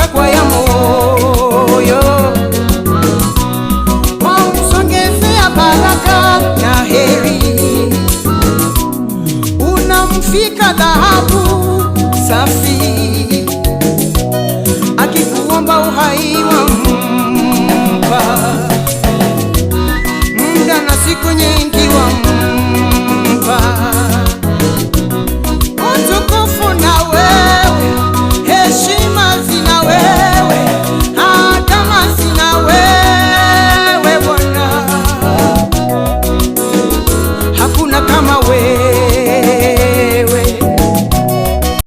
matakwa ya moyo, wamsongezea baraka na heri. Unamfika dhahabu safi, akikuomba uhai wampa, muda na siku nyingi wampa.